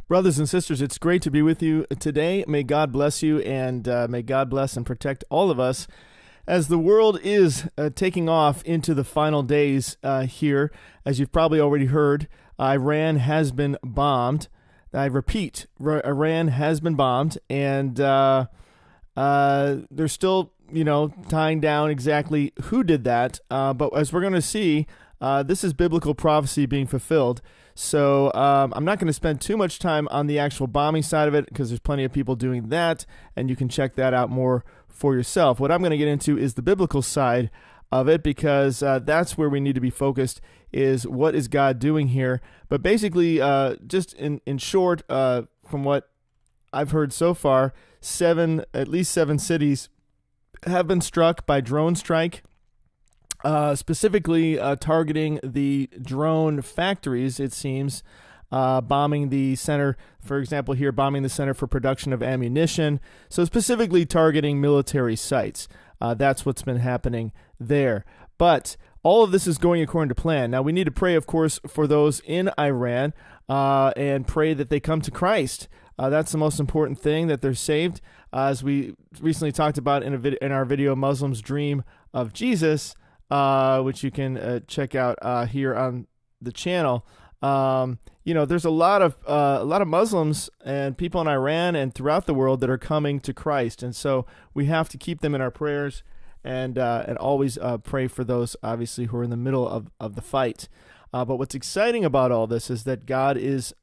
Brothers and sisters, it's great to be with you today. May God bless you, and may God bless and protect all of us as the world is taking off into the final days here. As you've probably already heard, Iran has been bombed. I repeat, Iran has been bombed, and they're still, tying down exactly who did that. But as we're going to see, this is biblical prophecy being fulfilled. So I'm not going to spend too much time on the actual bombing side of it because there's plenty of people doing that, and you can check that out more for yourself. What I'm going to get into is the biblical side of it because that's where we need to be focused, is what is God doing here. But basically, just in short, from what I've heard so far, at least seven cities have been struck by drone strike. Specifically targeting the drone factories, it seems, bombing the center, for example, here, bombing the center for production of ammunition. So specifically targeting military sites. That's what's been happening there. But all of this is going according to plan. Now, we need to pray, of course, for those in Iran and pray that they come to Christ. That's the most important thing, that they're saved. As we recently talked about in our video, Muslims Dream of Jesus, which you can check out here on the channel. There's a lot of Muslims and people in Iran and throughout the world that are coming to Christ, and so we have to keep them in our prayers and always pray for those, obviously, who are in the middle of the fight. But what's exciting about all this is that God is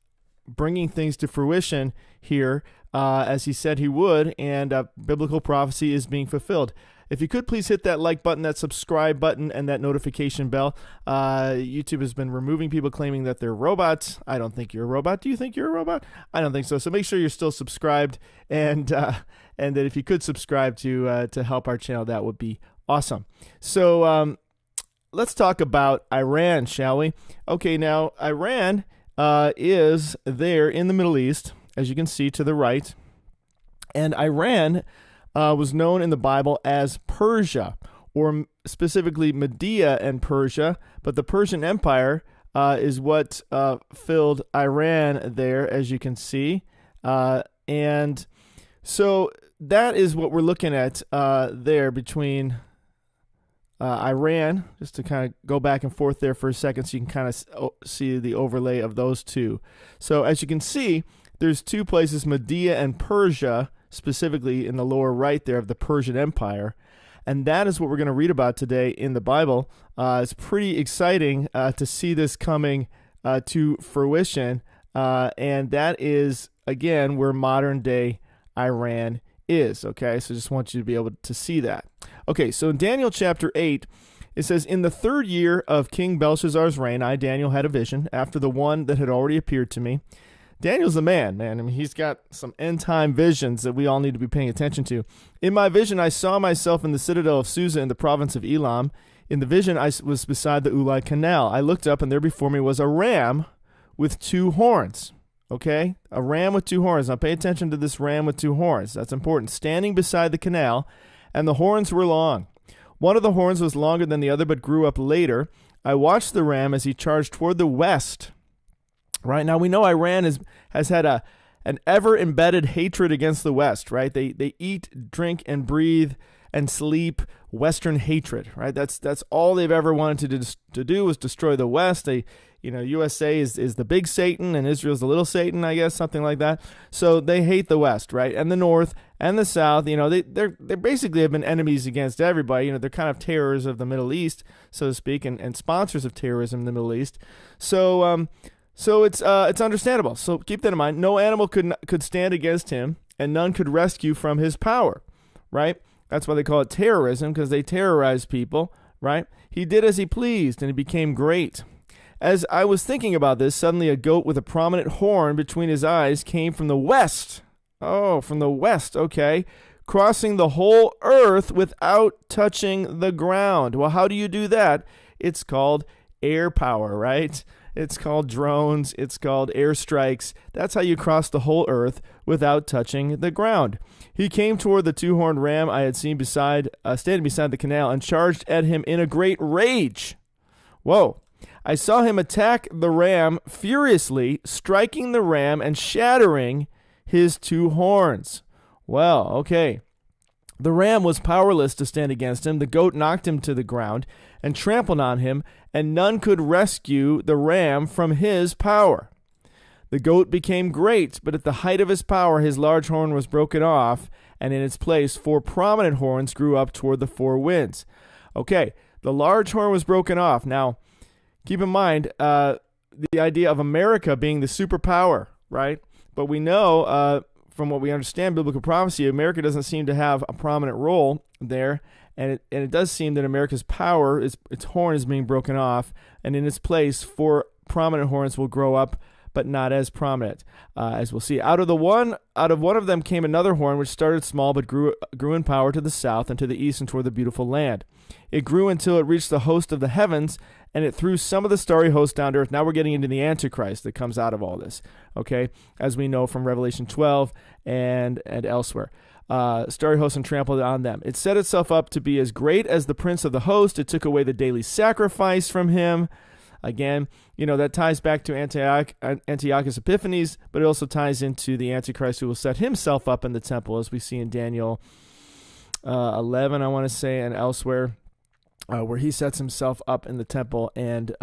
bringing things to fruition here, as He said He would, and biblical prophecy is being fulfilled. If you could please hit that like button, that subscribe button, and that notification bell. YouTube has been removing people claiming that they're robots. I don't think you're a robot. Do you think you're a robot? I don't think so. So make sure you're still subscribed, and that if you could subscribe to help our channel, that would be awesome. So let's talk about Iran, shall we? Okay, now Iran is there in the Middle East, as you can see to the right, and Iran was known in the Bible as Persia, or specifically Media and Persia, but the Persian Empire is what filled Iran there, as you can see. And so that is what we're looking at there between Iran, just to kind of go back and forth there for a second so you can kind of see the overlay of those two. So as you can see, there's two places, Media and Persia, specifically in the lower right there of the Persian Empire. And that is what we're going to read about today in the Bible. It's pretty exciting to see this coming to fruition. And that is, again, where modern day Iran is. Okay, so just want you to be able to see that. Okay, so in Daniel chapter 8, it says, "In the 3rd year of King Belshazzar's reign, I, Daniel, had a vision after the one that had already appeared to me." Daniel's the man. I mean, he's got some end-time visions that we all need to be paying attention to. "In my vision, I saw myself in the citadel of Susa in the province of Elam. In the vision, I was beside the Ulai Canal. I looked up, and there before me was a ram with 2 horns." Okay? A ram with 2 horns. Now, pay attention to this ram with 2 horns. That's important. "Standing beside the canal, and the horns were long. One of the horns was longer than the other, but grew up later. I watched the ram as he charged toward the west." Right now, we know Iran has had an ever-embedded hatred against the West, right? They eat, drink, and breathe and sleep Western hatred, right? That's all they've ever wanted to do was destroy the West. USA is the big Satan and Israel's the little Satan, I guess, something like that. So they hate the West, right? And the North and the South, they basically have been enemies against everybody. They're kind of terrors of the Middle East, so to speak, and sponsors of terrorism in the Middle East. So it's understandable. So keep that in mind. No animal could stand against him, and none could rescue from his power, right? That's why they call it terrorism, because they terrorize people, right? "He did as he pleased, and he became great. As I was thinking about this, suddenly a goat with a prominent horn between his eyes came from the west." Oh, from the west, okay. "Crossing the whole earth without touching the ground." Well, how do you do that? It's called air power, right? It's called drones. It's called airstrikes. That's how you cross the whole earth without touching the ground. "He came toward the 2-horned ram I had seen standing beside the canal, and charged at him in a great rage." Whoa. I saw him attack the ram furiously, striking the ram and shattering his two horns. Well, okay. The ram was powerless to stand against him. The goat knocked him to the ground and trampled on him, and none could rescue the ram from his power. The goat became great, but at the height of his power, his large horn was broken off, and in its place, 4 prominent horns grew up toward the 4 winds. Okay, the large horn was broken off. Now, keep in mind the idea of America being the superpower, right? But we know from what we understand biblical prophecy, America doesn't seem to have a prominent role there, and it does seem that America's power, its horn is being broken off, and in its place, 4 prominent horns will grow up, but not as prominent, as we'll see. Out of one of them came another horn, which started small but grew in power to the south and to the east and toward the beautiful land. It grew until it reached the host of the heavens, and it threw some of the starry host down to earth. Now we're getting into the Antichrist that comes out of all this, okay, as we know from Revelation 12 and elsewhere. Starry host and trampled on them. It set itself up to be as great as the prince of the host. It took away the daily sacrifice from him. Again, that ties back to Antiochus Epiphanes, but it also ties into the Antichrist who will set himself up in the temple, as we see in Daniel 11, I want to say, and elsewhere, where he sets himself up in the temple and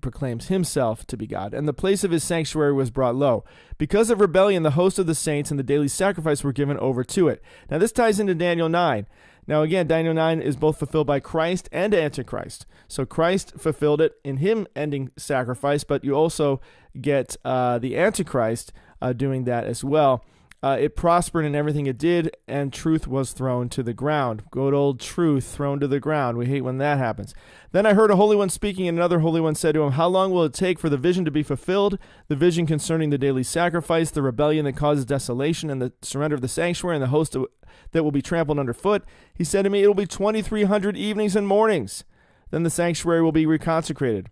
proclaims himself to be God. And the place of his sanctuary was brought low. Because of rebellion, the host of the saints and the daily sacrifice were given over to it. Now, this ties into Daniel 9. Now, again, Daniel 9 is both fulfilled by Christ and Antichrist. So Christ fulfilled it in him ending sacrifice, but you also get the Antichrist doing that as well. It prospered in everything it did, and truth was thrown to the ground. Good old truth thrown to the ground. We hate when that happens. Then I heard a holy one speaking, and another holy one said to him, "How long will it take for the vision to be fulfilled? The vision concerning the daily sacrifice, the rebellion that causes desolation, and the surrender of the sanctuary, and the host that will be trampled underfoot?" He said to me, "It will be 2,300 evenings and mornings. Then the sanctuary will be reconsecrated."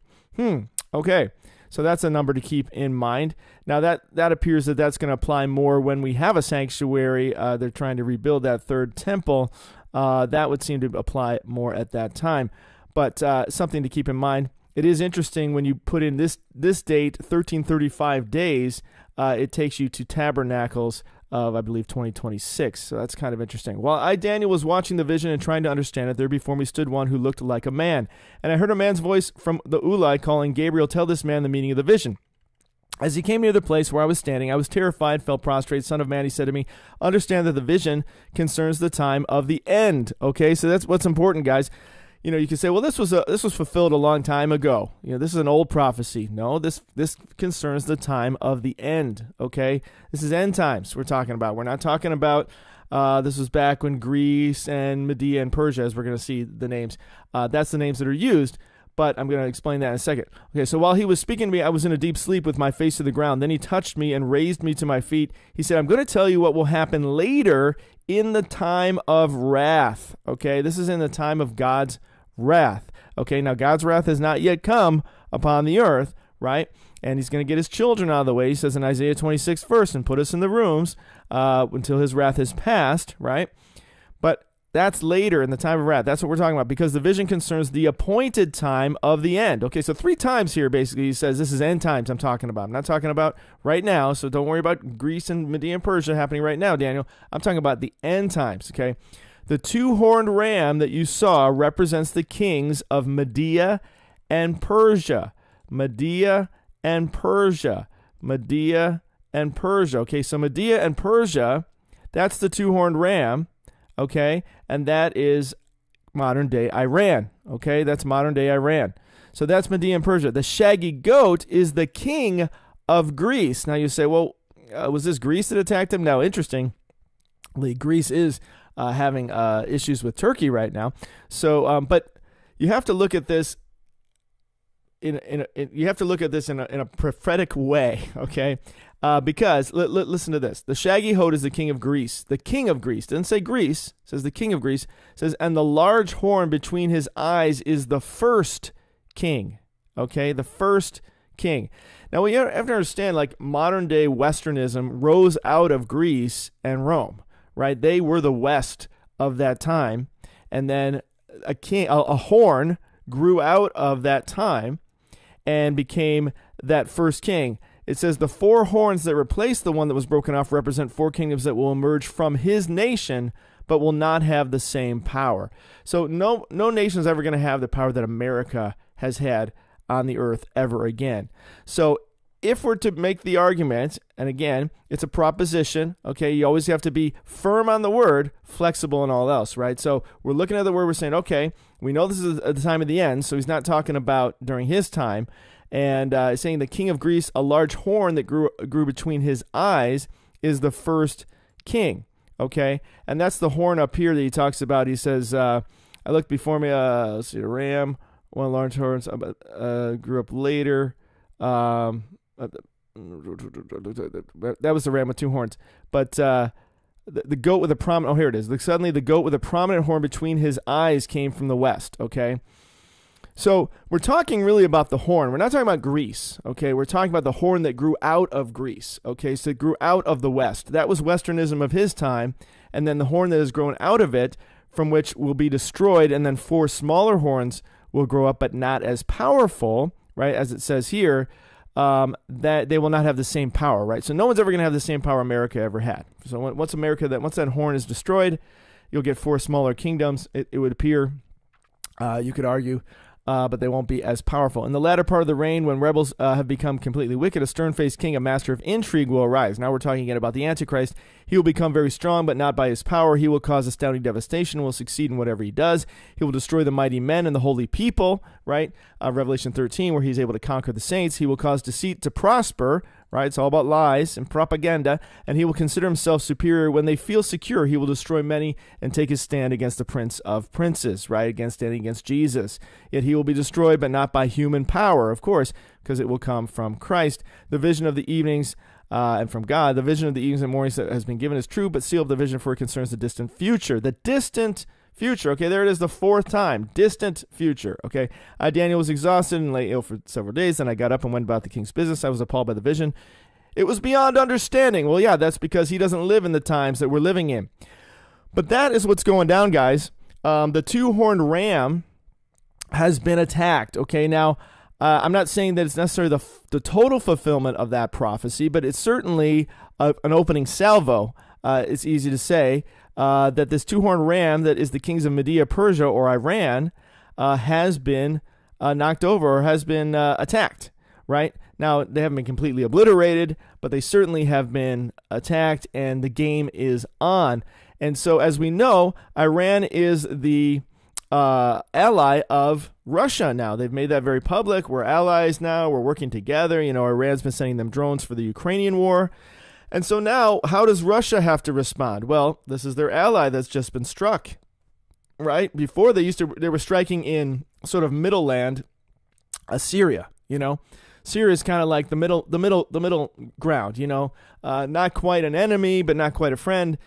Okay. So that's a number to keep in mind. Now, that appears that's going to apply more when we have a sanctuary. They're trying to rebuild that third temple. That would seem to apply more at that time. But something to keep in mind. It is interesting when you put in this date, 1335 days, it takes you to Tabernacles of, I believe, 2026. So that's kind of interesting. While I, Daniel, was watching the vision and trying to understand it, there before me stood one who looked like a man. And I heard a man's voice from the Ulai calling, "Gabriel, tell this man the meaning of the vision." As he came near the place where I was standing, I was terrified, fell prostrate. "Son of man," he said to me, "understand that the vision concerns the time of the end." Okay, so that's what's important, guys. You can say, well, this was fulfilled a long time ago. This is an old prophecy. No, this concerns the time of the end. Okay, this is end times we're talking about. We're not talking about this was back when Greece and Media and Persia, as we're going to see the names. That's the names that are used, but I'm going to explain that in a second. Okay, so while he was speaking to me, I was in a deep sleep with my face to the ground. Then he touched me and raised me to my feet. He said, "I'm going to tell you what will happen later in the time of wrath." Okay, this is in the time of God's wrath. Okay, now God's wrath has not yet come upon the earth, right? And he's going to get his children out of the way. He says in Isaiah 26 verse, "and put us in the rooms until his wrath is past," right? But that's later in the time of wrath. That's what we're talking about, because the vision concerns the appointed time of the end. Okay, so 3 times here, basically, he says this is end times I'm talking about. I'm not talking about right now, so don't worry about Greece and Media and Persia happening right now, Daniel. I'm talking about the end times, okay? The 2-horned ram that you saw represents the kings of Media and Persia. Media and Persia. Media and Persia. Okay, so Media and Persia, that's the 2-horned ram, okay? And that is modern-day Iran, okay? That's modern-day Iran. So that's Media and Persia. The shaggy goat is the king of Greece. Now you say, well, was this Greece that attacked him? Now, interestingly, Greece is having issues with Turkey right now. So, but you have to look at this in a prophetic way, okay? Because listen to this: the shaggy goat is the king of Greece. The king of Greece doesn't say Greece; says the king of Greece. Says, and the large horn between his eyes is the first king. Okay, the first king. Now we have to understand, like, modern day Westernism rose out of Greece and Rome. Right, they were the West of that time, and then a horn grew out of that time, and became that first king. It says the 4 horns that replace the one that was broken off represent 4 kingdoms that will emerge from his nation, but will not have the same power. So no nation is ever going to have the power that America has had on the earth ever again. So if we're to make the argument, and again, it's a proposition, okay, you always have to be firm on the word, flexible in all else, right? So we're looking at the word, we're saying, okay, we know this is at the time of the end, so he's not talking about during his time, and saying the king of Greece, a large horn that grew between his eyes, is the first king, okay? And that's the horn up here that he talks about. He says, I looked before me, let's see, a ram, one large horns, grew up later, that was the ram with 2 horns. But the goat with a prominent... Oh, here it is. Suddenly the goat with a prominent horn between his eyes came from the west, okay? So we're talking really about the horn. We're not talking about Greece, okay? We're talking about the horn that grew out of Greece, okay? So it grew out of the west. That was Westernism of his time. And then the horn that has grown out of it, from which will be destroyed, and then 4 smaller horns will grow up, but not as powerful, right? As it says here, that they will not have the same power, right? So no one's ever going to have the same power America ever had. So once that horn is destroyed, you'll get 4 smaller kingdoms. It would appear, you could argue, but they won't be as powerful. In the latter part of the reign, when rebels have become completely wicked, a stern-faced king, a master of intrigue, will arise. Now we're talking again about the Antichrist. He will become very strong, but not by his power. He will cause astounding devastation, will succeed in whatever he does. He will destroy the mighty men and the holy people, right? Revelation 13, where he's able to conquer the saints. He will cause deceit to prosper, right? It's all about lies and propaganda, and he will consider himself superior. When they feel secure, he will destroy many and take his stand against the prince of princes, right? Standing against Jesus. Yet he will be destroyed, but not by human power, of course, because it will come from Christ. The vision of the evenings and from God, the vision of the evenings and mornings that has been given is true, but seal of the vision, for it concerns the distant future. The distant future. Okay, there it is the 4th time. Distant future. Okay, Daniel was exhausted and lay ill for several days. Then I got up and went about the king's business. I was appalled by the vision. It was beyond understanding. Well, yeah, that's because he doesn't live in the times that we're living in. But that is what's going down, guys. The 2-horned ram has been attacked. Okay, now I'm not saying that it's necessarily the total fulfillment of that prophecy, but it's certainly an opening salvo. It's easy to say that this 2-horned ram that is the kings of Media, Persia, or Iran has been knocked over or has been attacked, right? Now, they haven't been completely obliterated, but they certainly have been attacked, and the game is on. And so, as we know, Iran is the ally of Russia now. They've made that very public. We're allies now. We're working together. You know, Iran's been sending them drones for the Ukrainian war. And so now, how does Russia have to respond? Well, this is their ally that's just been struck, right? Before they were striking in sort of middle land, Syria, you know. Syria is kind of like the middle ground, you know. Not quite an enemy, but not quite a friend.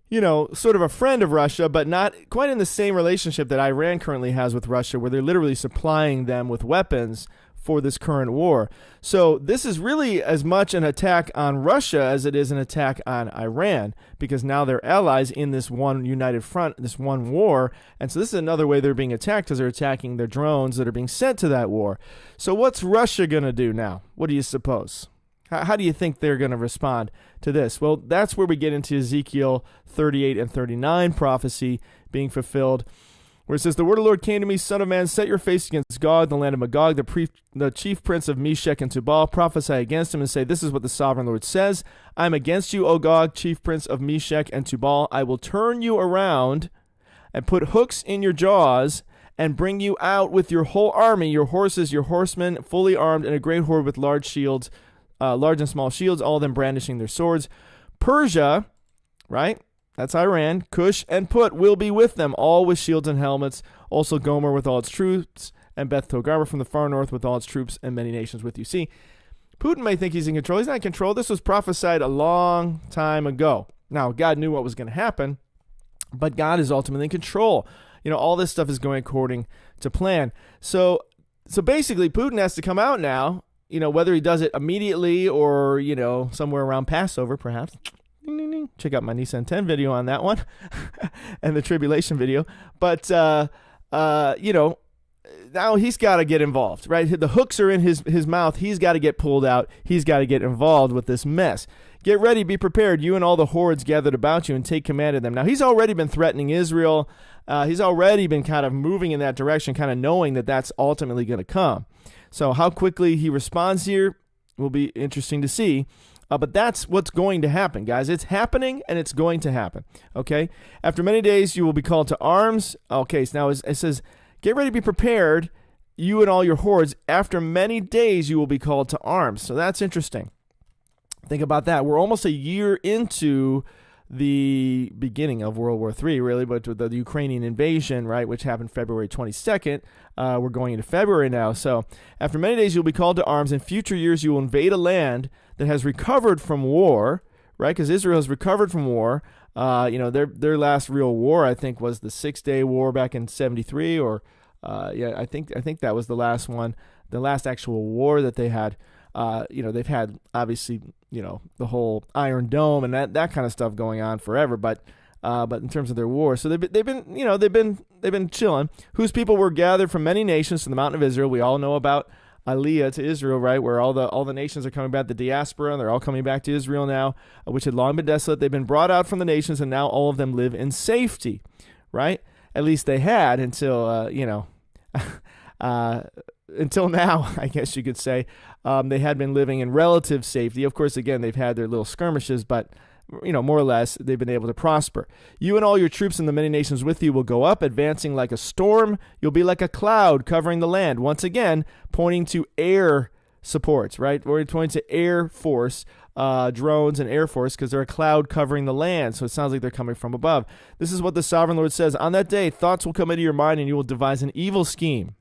You know, sort of a friend of Russia, but not quite in the same relationship that Iran currently has with Russia, where they're literally supplying them with weapons for this current war. So this is really as much an attack on Russia as it is an attack on Iran, because now they're allies in this one united front, this one war. And so this is another way they're being attacked, as they're attacking their drones that are being sent to that war. So what's Russia going to do now? What do you suppose? How do you think they're going to respond to this? Well, that's where we get into Ezekiel 38 and 39 prophecy being fulfilled, where it says, "The word of the Lord came to me, Son of man, set your face against Gog, the land of Magog, the chief prince of Meshech and Tubal. Prophesy against him and say, this is what the sovereign Lord says. I am against you, O Gog, chief prince of Meshech and Tubal. I will turn you around and put hooks in your jaws and bring you out with your whole army, your horses, your horsemen, fully armed, and a great horde with large shields, large and small shields, all of them brandishing their swords. Persia," right? That's Iran. "Cush and Put will be with them, all with shields and helmets. Also Gomer with all its troops, and Beth Togarmah from the far north with all its troops, and many nations with you." See, Putin may think he's in control. He's not in control. This was prophesied a long time ago. Now, God knew what was going to happen, but God is ultimately in control. You know, all this stuff is going according to plan. So basically, Putin has to come out now, you know, whether he does it immediately or, you know, somewhere around Passover, perhaps. Ding, ding, ding. Check out my Nissan 10 video on that one and the tribulation video. But, you know, now he's got to get involved, right? The hooks are in his mouth. He's got to get pulled out. He's got to get involved with this mess. Get ready, be prepared, you and all the hordes gathered about you, and take command of them. Now, he's already been threatening Israel. He's already been kind of moving in that direction, kind of knowing that that's ultimately going to come. So how quickly he responds here will be interesting to see. But that's what's going to happen, guys. It's happening, and it's going to happen, okay? After many days, you will be called to arms. Okay, so now it says, get ready to be prepared, you and all your hordes. After many days, you will be called to arms. So that's interesting. Think about that. We're almost a year into the beginning of World War III, really, but with the Ukrainian invasion, right, which happened February 22nd, we're going into February now. So after many days, you'll be called to arms. In future years, you will invade a land that has recovered from war, right, because Israel has recovered from war. Their last real war, I think, was the 6-Day War back in 73, or I think that was the last one, the last actual war that they had. They've had, obviously, the whole Iron Dome and that kind of stuff going on forever, but in terms of their war, so they've been chilling. Whose people were gathered from many nations to the mountain of Israel. We all know about Aliyah to Israel, right, where all the nations are coming back, the diaspora, and they're all coming back to Israel now, which had long been desolate. They've been brought out from the nations, and now all of them live in safety, right? At least they had until until now, I guess you could say. They had been living in relative safety. Of course, again, they've had their little skirmishes, but more or less, they've been able to prosper. You and all your troops and the many nations with you will go up, advancing like a storm. You'll be like a cloud covering the land. Once again, pointing to air supports, right? We're pointing to Air Force, drones and Air Force, because they're a cloud covering the land. So it sounds like they're coming from above. This is what the Sovereign Lord says. On that day, thoughts will come into your mind, and you will devise an evil scheme.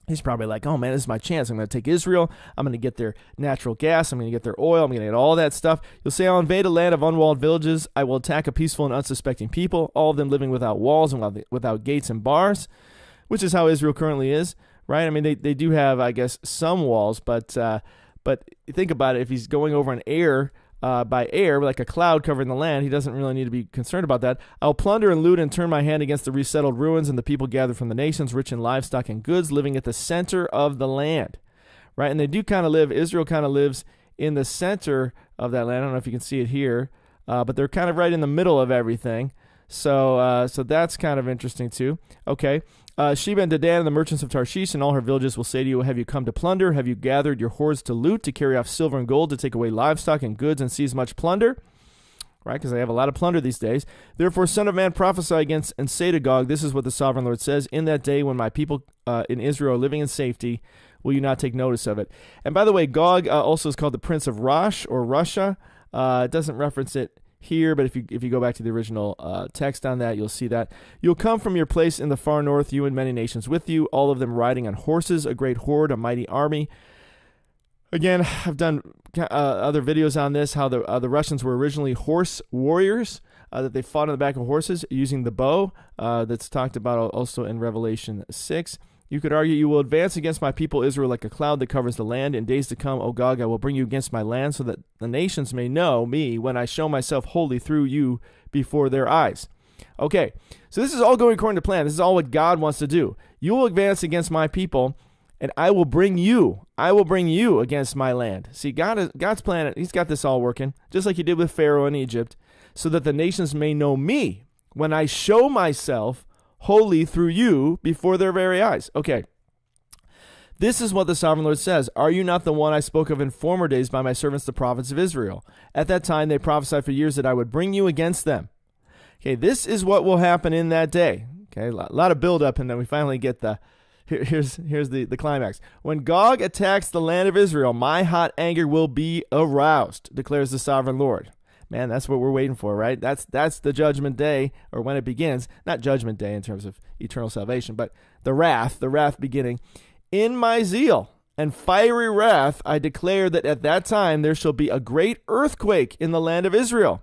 He's probably like, oh, man, this is my chance. I'm going to take Israel. I'm going to get their natural gas. I'm going to get their oil. I'm going to get all that stuff. You'll say, I'll invade a land of unwalled villages. I will attack a peaceful and unsuspecting people, all of them living without walls and without gates and bars, which is how Israel currently is, right? I mean, they do have, I guess, some walls, but think about it. If he's going over an air, by air, like a cloud covering the land, he doesn't really need to be concerned about that. I'll plunder and loot and turn my hand against the resettled ruins and the people gathered from the nations, rich in livestock and goods, living at the center of the land, right? And they do kind of live, Israel kind of lives in the center of that land. I don't know if you can see it here, but they're kind of right in the middle of everything. So that's kind of interesting too. Okay. Sheba and Dedan and the merchants of Tarshish and all her villages will say to you, have you come to plunder? Have you gathered your hordes to loot, to carry off silver and gold, to take away livestock and goods and seize much plunder? Right, because they have a lot of plunder these days. Therefore, son of man, prophesy against and say to Gog, this is what the Sovereign Lord says, in that day when my people in Israel are living in safety, will you not take notice of it? And by the way, Gog also is called the Prince of Rosh or Russia. It doesn't reference it here, but if you go back to the original text on that, you'll see that. You'll come from your place in the far north, you and many nations with you, all of them riding on horses, a great horde, a mighty army. Again, I've done other videos on this, how the Russians were originally horse warriors, that they fought on the back of horses using the bow, that's talked about also in Revelation 6. You could argue, you will advance against my people Israel like a cloud that covers the land. In days to come, O Gog, I will bring you against my land so that the nations may know me when I show myself holy through you before their eyes. Okay, so this is all going according to plan. This is all what God wants to do. You will advance against my people, and I will bring you against my land. See, God's plan, he's got this all working, just like he did with Pharaoh in Egypt, so that the nations may know me when I show myself holy through you before their very eyes. Okay. This is what the Sovereign Lord says. Are you not the one I spoke of in former days by my servants, the prophets of Israel? At that time, they prophesied for years that I would bring you against them. Okay, this is what will happen in that day. Okay, a lot of buildup, and then we finally get here's the climax. When Gog attacks the land of Israel, my hot anger will be aroused, declares the Sovereign Lord. Man, that's what we're waiting for, right? That's the judgment day, or when it begins. Not judgment day in terms of eternal salvation, but the wrath beginning. In my zeal and fiery wrath, I declare that at that time there shall be a great earthquake in the land of Israel.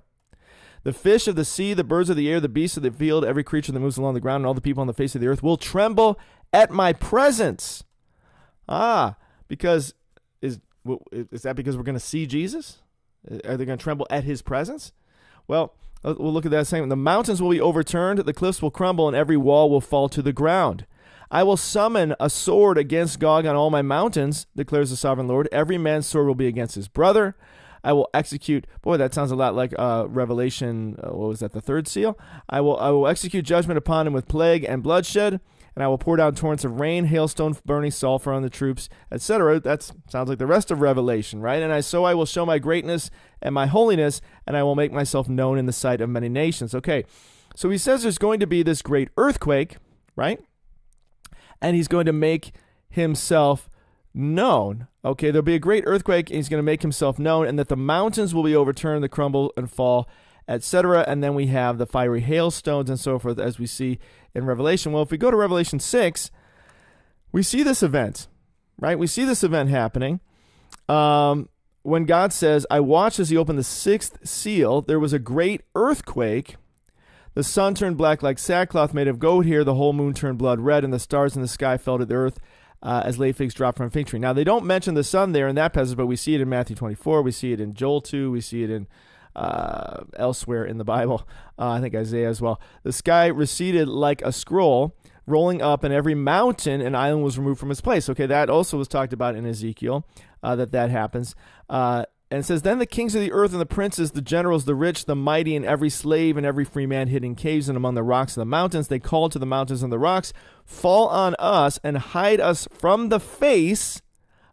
The fish of the sea, the birds of the air, the beasts of the field, every creature that moves along the ground, and all the people on the face of the earth will tremble at my presence. Because is that because we're going to see Jesus? Are they going to tremble at his presence? Well, we'll look at that same. The mountains will be overturned, the cliffs will crumble, and every wall will fall to the ground. I will summon a sword against Gog on all my mountains, declares the sovereign Lord. Every man's sword will be against his brother. I will execute. Boy, that sounds a lot like Revelation. What was that? The third seal. I will execute judgment upon him with plague and bloodshed, and I will pour down torrents of rain, hailstone, burning sulfur on the troops, etc. That sounds like the rest of Revelation, right? And I will show my greatness and my holiness, and I will make myself known in the sight of many nations. Okay, so he says there's going to be this great earthquake, right? And he's going to make himself known. Okay, there'll be a great earthquake, and he's going to make himself known, and that the mountains will be overturned, the crumble and fall, etc. And then we have the fiery hailstones and so forth, as we see in Revelation. Well, if we go to Revelation 6, we see this event, right? We see this event happening. When God says, I watched as he opened the sixth seal, there was a great earthquake. The sun turned black like sackcloth made of goat hair. The whole moon turned blood red, and the stars in the sky fell to the earth as late figs drop from a fig tree. Now, they don't mention the sun there in that passage, but we see it in Matthew 24. We see it in Joel 2. We see it in elsewhere in the Bible. I think Isaiah as well. The sky receded like a scroll, rolling up, and every mountain and island was removed from its place. Okay, that also was talked about in Ezekiel, that happens. And it says, then the kings of the earth and the princes, the generals, the rich, the mighty, and every slave and every free man hid in caves and among the rocks of the mountains. They called to the mountains and the rocks, fall on us and hide us from the face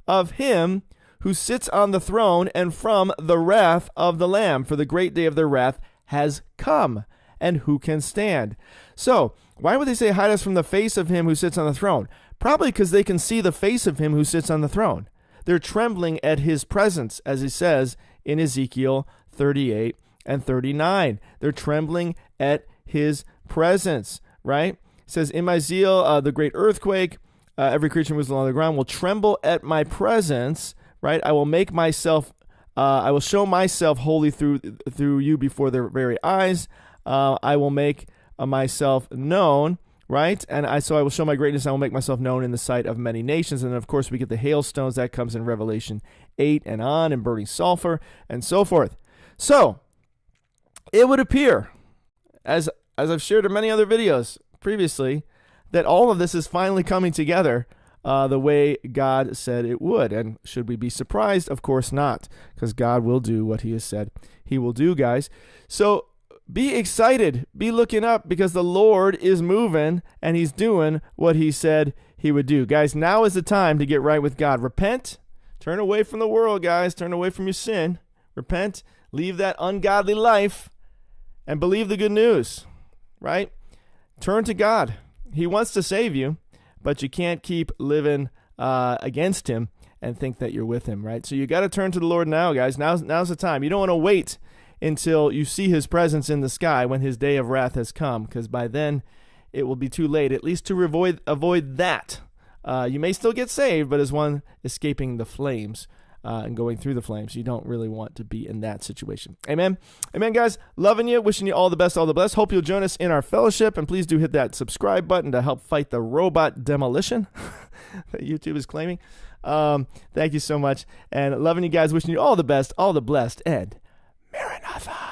of him who sits on the throne and from the wrath of the Lamb. For the great day of their wrath has come, and who can stand? So, why would they say hide us from the face of him who sits on the throne? Probably because they can see the face of him who sits on the throne. They're trembling at his presence, as he says in Ezekiel 38 and 39. They're trembling at his presence, right? It says, in my zeal, the great earthquake, every creature moves along the ground will tremble at my presence, right? I will make myself, I will show myself holy through you before their very eyes. I will make myself known, right? And so I will show my greatness. I will make myself known in the sight of many nations. And then, of course, we get the hailstones. That comes in Revelation 8 and on, and burning sulfur and so forth. So it would appear, as I've shared in many other videos previously, that all of this is finally coming together the way God said it would. And should we be surprised? Of course not, because God will do what he has said he will do, guys. So be excited, be looking up, because the Lord is moving and he's doing what he said he would do. Guys, now is the time to get right with God. Repent, turn away from the world, guys. Turn away from your sin. Repent, leave that ungodly life, and believe the good news, right? Turn to God. He wants to save you, but you can't keep living against him and think that you're with him, right? So you got to turn to the Lord now, guys. Now's the time. You don't want to wait until you see his presence in the sky when his day of wrath has come, because by then it will be too late, at least to avoid that. You may still get saved, but as one escaping the flames and going through the flames, you don't really want to be in that situation. Amen. Amen, guys. Loving you. Wishing you all the best, all the best. Hope you'll join us in our fellowship, and please do hit that subscribe button to help fight the robot demolition that YouTube is claiming. Thank you so much. And loving you guys. Wishing you all the best, all the blessed, and Maranatha.